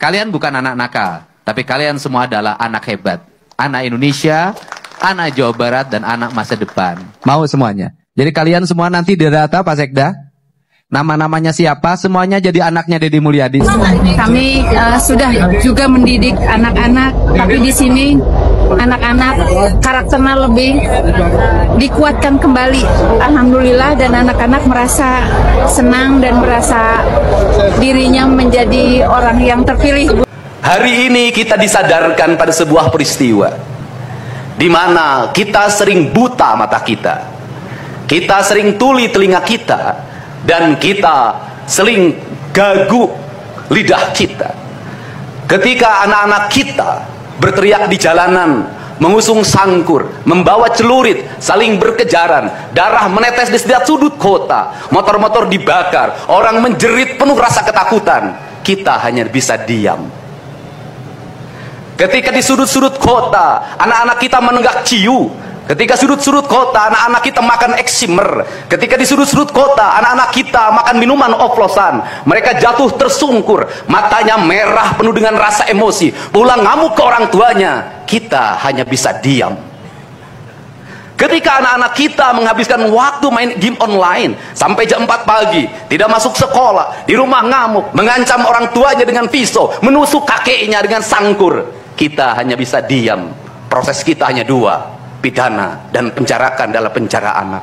Kalian bukan anak nakal, tapi kalian semua adalah anak hebat. Anak Indonesia, anak Jawa Barat, dan anak masa depan. Mau semuanya? Jadi kalian semua nanti didata Pak Sekda, nama-namanya siapa, semuanya jadi anaknya Deddy Mulyadi. Kami sudah juga mendidik anak-anak, tapi di sini anak-anak karakternya lebih dikuatkan kembali. Alhamdulillah, dan anak-anak merasa senang dan merasa dirinya menjadi orang yang terpilih. Hari ini kita disadarkan pada sebuah peristiwa di mana kita sering buta mata kita sering tuli telinga kita, dan kita sering gagu lidah kita. Ketika anak-anak kita berteriak di jalanan, mengusung sangkur, membawa celurit, saling berkejaran, darah menetes di setiap sudut kota, motor-motor dibakar, orang menjerit penuh rasa ketakutan, kita hanya bisa diam. Ketika di sudut-sudut kota, anak-anak kita menenggak ciu. Ketika sudut-sudut kota, anak-anak kita makan eksimer. Ketika di sudut-sudut kota, anak-anak kita makan minuman oplosan. Mereka jatuh tersungkur, matanya merah penuh dengan rasa emosi, pulang ngamuk ke orang tuanya. Kita hanya bisa diam. Ketika anak-anak kita menghabiskan waktu main game online sampai jam 4 pagi, tidak masuk sekolah, di rumah ngamuk, mengancam orang tuanya dengan pisau, menusuk kakeknya dengan sangkur, kita hanya bisa diam. Proses kita hanya dua, pidana dan penjarakan dalam penjara anak.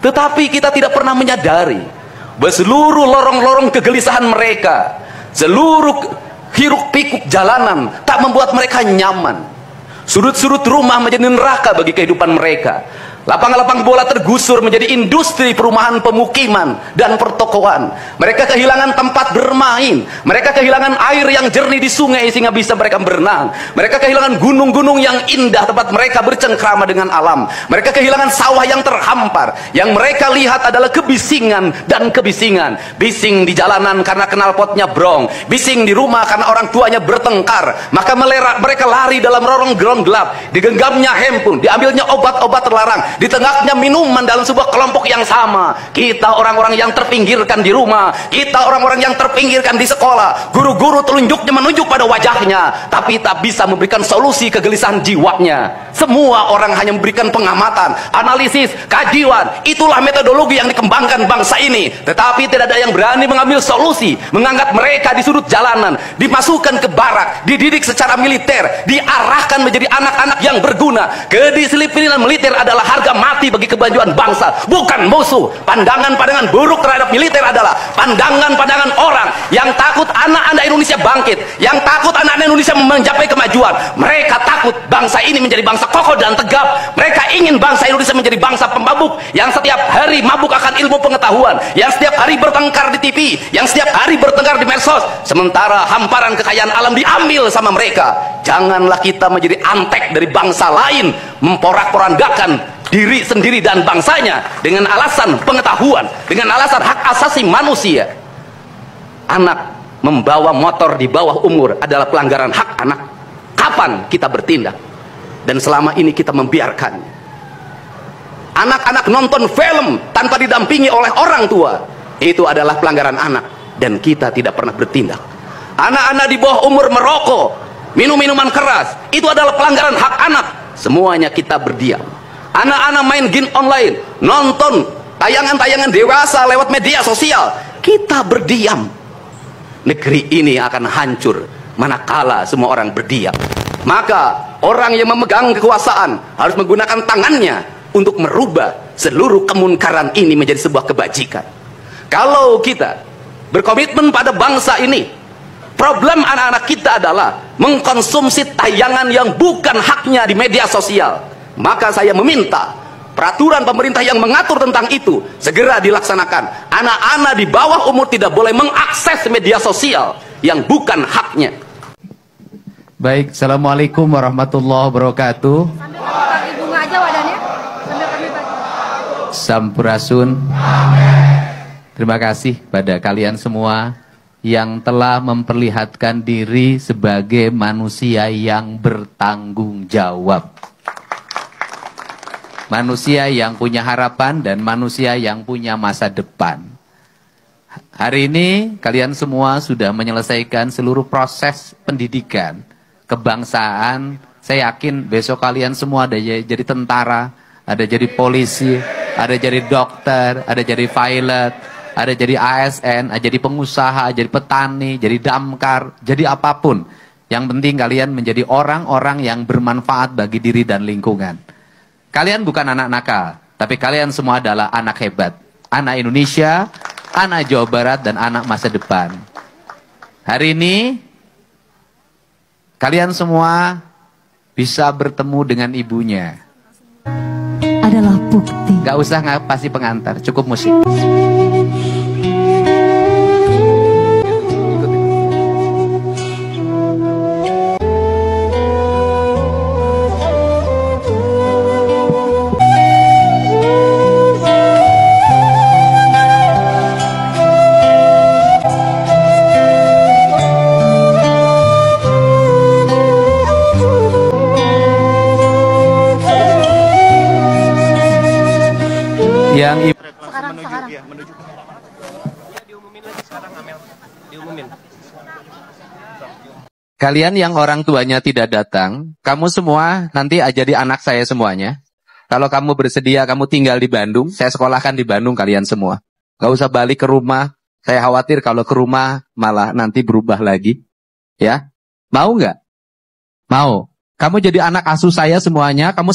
Tetapi kita tidak pernah menyadari bahwa seluruh lorong-lorong kegelisahan mereka, seluruh hiruk pikuk jalanan tak membuat mereka nyaman. Sudut-sudut rumah menjadi neraka bagi kehidupan mereka. Lapang-lapang bola tergusur menjadi industri perumahan, pemukiman, dan pertokoan. Mereka kehilangan tempat bermain. Mereka kehilangan air yang jernih di sungai sehingga bisa mereka berenang. Mereka kehilangan gunung-gunung yang indah tempat mereka bercengkrama dengan alam. Mereka kehilangan sawah yang terhampar. Yang mereka lihat adalah kebisingan dan kebisingan. Bising di jalanan karena knalpotnya brong. Bising di rumah karena orang tuanya bertengkar. Maka mereka lari dalam lorong-lorong gelap. Digenggamnya handphone, diambilnya obat-obat terlarang, ditengahnya minuman dalam sebuah kelompok yang sama. Kita orang-orang yang terpinggirkan di rumah, kita orang-orang yang terpinggirkan di sekolah. Guru-guru telunjuknya menunjuk pada wajahnya, tapi tak bisa memberikan solusi kegelisahan jiwanya. Semua orang hanya memberikan pengamatan, analisis, kajian. Itulah metodologi yang dikembangkan bangsa ini. Tetapi tidak ada yang berani mengambil solusi, mengangkat mereka di sudut jalanan, dimasukkan ke barak, dididik secara militer, diarahkan menjadi anak-anak yang berguna. Kedisiplinan militer adalah harga mati bagi kemajuan bangsa, bukan musuh. Pandangan-pandangan buruk terhadap militer adalah pandangan-pandangan orang yang takut anak-anak Indonesia bangkit, yang takut anak-anak Indonesia mencapai kemajuan. Mereka takut bangsa ini menjadi bangsa kokoh dan tegap. Mereka ingin bangsa Indonesia menjadi bangsa pemabuk yang setiap hari mabuk akan ilmu pengetahuan, yang setiap hari bertengkar di TV, yang setiap hari bertengkar di medsos, sementara hamparan kekayaan alam diambil sama mereka. Janganlah kita menjadi antek dari bangsa lain, memporak-porandakan diri sendiri dan bangsanya dengan alasan pengetahuan, dengan alasan hak asasi manusia. Anak membawa motor di bawah umur adalah pelanggaran hak anak. Kapan kita bertindak? Dan selama ini kita membiarkannya. Anak-anak nonton film tanpa didampingi oleh orang tua, itu adalah pelanggaran anak, dan kita tidak pernah bertindak. Anak-anak di bawah umur merokok, minum minuman keras, itu adalah pelanggaran hak anak. Semuanya kita berdiam. Anak-anak main game online, nonton tayangan-tayangan dewasa lewat media sosial, kita berdiam. Negeri ini akan hancur manakala semua orang berdiam. Maka orang yang memegang kekuasaan harus menggunakan tangannya untuk merubah seluruh kemunkaran ini menjadi sebuah kebajikan. Kalau kita berkomitmen pada bangsa ini, problem anak-anak kita adalah mengkonsumsi tayangan yang bukan haknya di media sosial. Maka saya meminta peraturan pemerintah yang mengatur tentang itu segera dilaksanakan. Anak-anak di bawah umur tidak boleh mengakses media sosial yang bukan haknya. Baik, Assalamualaikum warahmatullahi wabarakatuh. Sampurasun. Terima kasih pada kalian semua yang telah memperlihatkan diri sebagai manusia yang bertanggung jawab. Manusia yang punya harapan dan manusia yang punya masa depan. Hari ini kalian semua sudah menyelesaikan seluruh proses pendidikan, kebangsaan. Saya yakin besok kalian semua ada jadi tentara, ada jadi polisi, ada jadi dokter, ada jadi pilot, ada jadi ASN, ada jadi pengusaha, jadi petani, jadi damkar, jadi apapun. Yang penting kalian menjadi orang-orang yang bermanfaat bagi diri dan lingkungan. Kalian bukan anak nakal, tapi kalian semua adalah anak hebat. Anak Indonesia, anak Jawa Barat, dan anak masa depan. Hari ini, kalian semua bisa bertemu dengan ibunya. Adalah bukti. Gak usah pasti pengantar, cukup musik. Yang Sekarang. Ya, menuju. Ya, diumumin lagi sekarang, Amel. Diumumin. kalian yang orang tuanya tidak datang, kamu semua nanti jadi anak saya semuanya. Kalau kamu bersedia, kamu tinggal di Bandung, saya sekolahkan di Bandung kalian semua. Gak usah balik ke rumah. Saya khawatir kalau ke rumah malah nanti berubah lagi. Ya, mau nggak? Mau. Kamu jadi anak asuh saya semuanya, kamu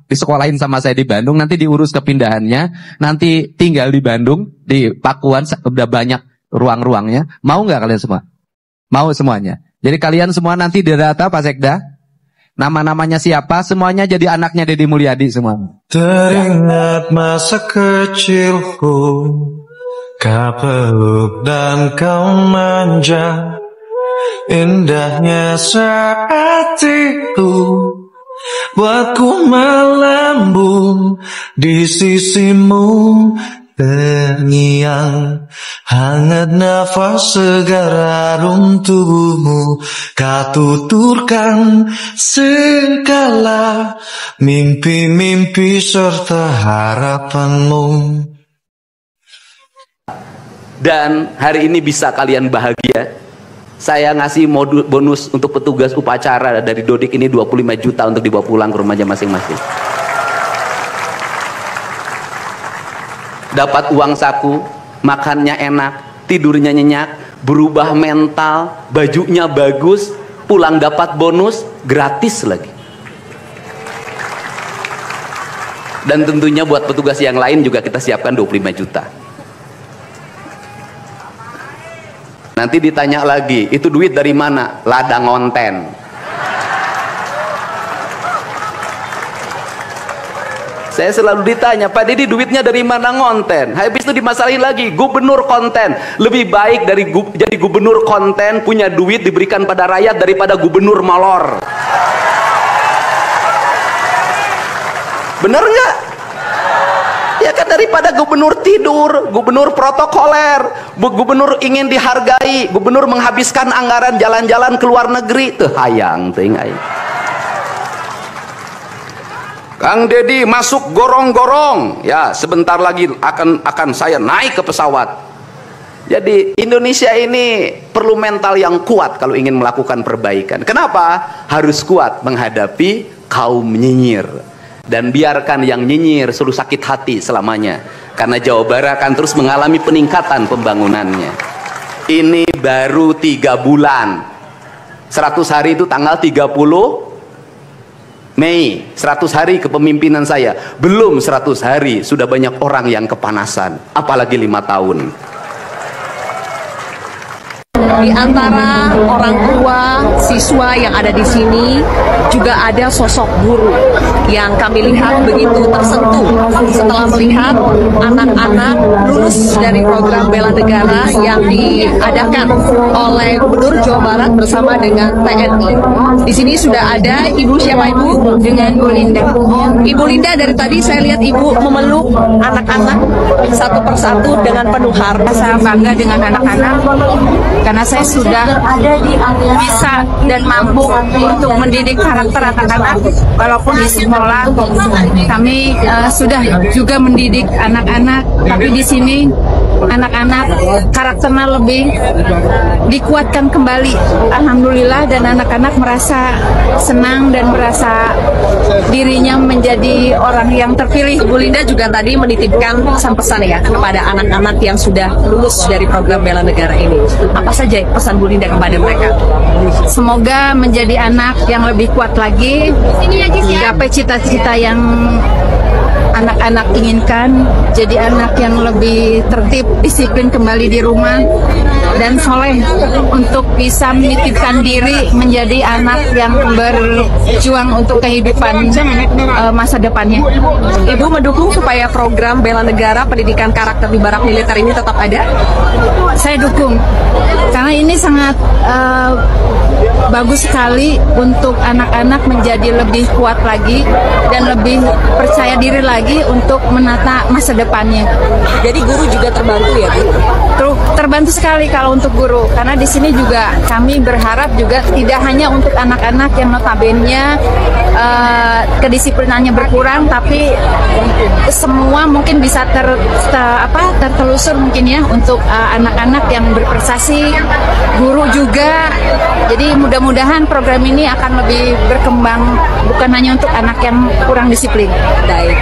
disekolahin sama saya di Bandung, nanti diurus kepindahannya, nanti tinggal di Bandung, di Pakuan, udah banyak ruang-ruangnya. Mau nggak kalian semua? Mau semuanya. Jadi kalian semua nanti didata Pak Sekda, nama-namanya siapa, semuanya jadi anaknya Deddy Mulyadi semua. Teringat masa kecilku, kau peluk dan kau manja. Indahnya saat itu buatku melambung di sisimu, terngiang hangat nafas segar harum tubuhmu, kau tuturkan segala mimpi-mimpi serta harapanmu. Dan hari ini bisa kalian bahagia. Saya ngasih bonus untuk petugas upacara dari Dodik ini 25 juta untuk dibawa pulang ke rumahnya masing-masing. Dapat uang saku, makannya enak, tidurnya nyenyak, berubah mental, bajunya bagus, pulang dapat bonus, gratis lagi. Dan tentunya buat petugas yang lain juga kita siapkan 25 juta. Nanti ditanya lagi, itu duit dari mana? Ladang ngonten. Saya selalu ditanya, Pak Deddy duitnya dari mana ngonten? Habis itu dimasalahin lagi, gubernur konten. Lebih baik dari jadi gubernur konten, punya duit diberikan pada rakyat daripada gubernur molor. Bener nggak? Ya kan, daripada gubernur tidur, gubernur protokoler, gubernur ingin dihargai, gubernur menghabiskan anggaran jalan-jalan ke luar negeri, tuh hayang ting aing. Kang Deddy masuk gorong-gorong, ya sebentar lagi akan saya naik ke pesawat. Jadi Indonesia ini perlu mental yang kuat kalau ingin melakukan perbaikan. Kenapa? Harus kuat menghadapi kaum nyinyir. Dan biarkan yang nyinyir selalu sakit hati selamanya. Karena Jawa Barat akan terus mengalami peningkatan pembangunannya. Ini baru 3 bulan. 100 hari itu tanggal 30 Mei. 100 hari kepemimpinan saya. Belum 100 hari sudah banyak orang yang kepanasan. Apalagi 5 tahun. Di antara orang tua siswa yang ada di sini juga ada sosok guru yang kami lihat begitu tersentuh setelah melihat anak-anak lulus dari program bela negara yang diadakan oleh Gubernur Jawa Barat bersama dengan TNI. Di sini sudah ada Ibu, siapa Ibu? Dengan Bu Linda. Ibu Linda, dari tadi saya lihat Ibu memeluk anak-anak satu persatu dengan penuh harap. Saya bangga dengan anak-anak karena saya sudah bisa dan mampu untuk mendidik karakter anak-anak. Walaupun di sekolah kami sudah juga mendidik anak-anak, tapi di sini anak-anak karakternya lebih dikuatkan kembali. Alhamdulillah, dan anak-anak merasa senang dan merasa dirinya menjadi orang yang terpilih. Bu Linda juga tadi menitipkan pesan-pesan ya kepada anak-anak yang sudah lulus dari program Bela Negara ini. Apa saja pesan Bu Linda kepada mereka? Semoga menjadi anak yang lebih kuat lagi, gapai cita-cita yang anak-anak inginkan, jadi anak yang lebih tertib, disiplin kembali di rumah, dan soleh untuk bisa menitipkan diri menjadi anak yang berjuang untuk kehidupan masa depannya. Ibu mendukung supaya program Bela Negara pendidikan karakter di barak militer ini tetap ada? Saya dukung, karena ini sangat bagus sekali untuk anak-anak menjadi lebih kuat lagi dan lebih percaya diri lagi untuk menata masa depannya. Jadi guru juga terbantu ya, Bu? Terbantu sekali kalau untuk guru, karena di sini juga kami berharap juga tidak hanya untuk anak-anak yang notabene kedisiplinannya berkurang, tapi semua mungkin bisa tertelusur mungkin ya untuk anak-anak yang berprestasi, guru juga. Jadi mudah-mudahan program ini akan lebih berkembang, bukan hanya untuk anak yang kurang disiplin. Baik.